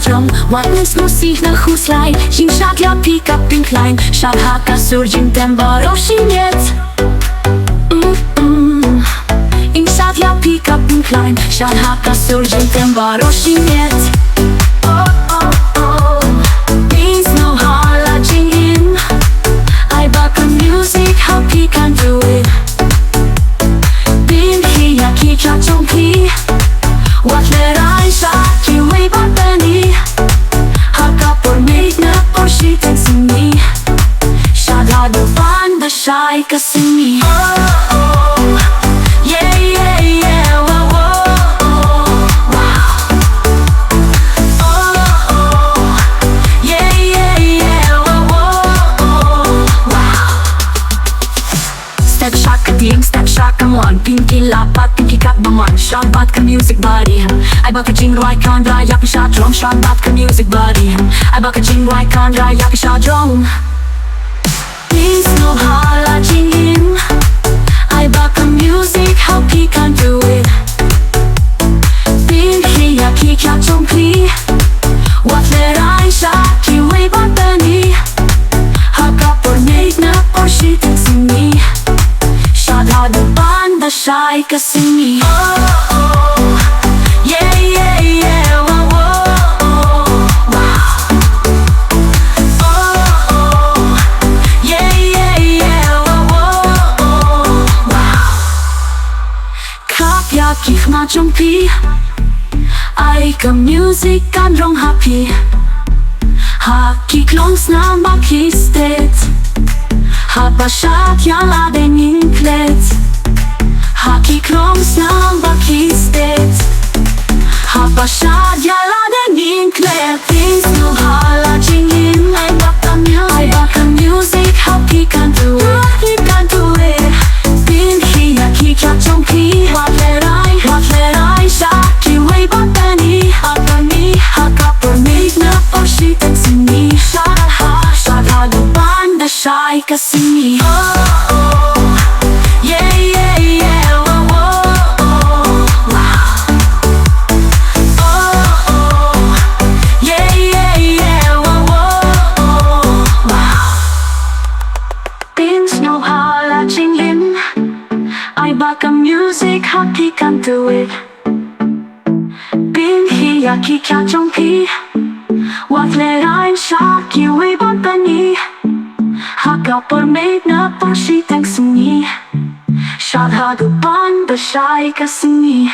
drum. Ładność nosich na huslaj. Jing Shad ja pick up in klein. Shad haka surgin temba roshiniet. Jing Shad ja pick up in klein. Shad haka surgin temba roshiniet. Oh oh oh. Beans no hala jing in. I back on music how he can do it. Bin hi ya ki cha chong ki. What let I shot you way back then. Haka por made na por she thanks to me. Shad Haduh ban the Shai Khasi. Oh oh, yeah yeah yeah, whoa whoa, wow. Oh oh, yeah yeah yeah, whoa whoa, wow. Step shaka ding, step shaka mon. Pinky lapat, pinky kat bamon. Shad bat ka music body. I baka jing right kan dry yak shad drum. Shad bat ka music body. I baka jing right kan dry yak shad drum. Please no hala jing in. I baka music how he can do it. Bin hi ya ki kya chong kli. What let I shot you way back then. Haka por made na por she thinks in me. Shad Haduh ban the Shai Khasi. Oh oh, yeah yeah yeah, whoa whoa, wow. Oh oh, yeah yeah yeah, whoa whoa, wow. Kap jakich ma jumpi. I ka music kan rong happy. Haki klongs na makistet. Haba shad ya la den inklet. Haki klongs na makistet. Haba shad ya la den inklet. Things no hala jing in. I baka music how he can do it. He can do it. Bin hi ya ki kya chong ki. What let I shot you way back then. Haka me, haka por made na por she thanks in me. Shad Haduh ban the Shai Khasi. Oh oh, yeah yeah yeah, whoa whoa, wow. Oh oh, yeah yeah yeah, whoa whoa, wow. Pins no hala jing in. I baka music how he can do it. Bin hi ya ki kya chong ki. What let I shot you way back then. Haka por made na por she thanks to me. Shad Haduh ban the Shai Khasi.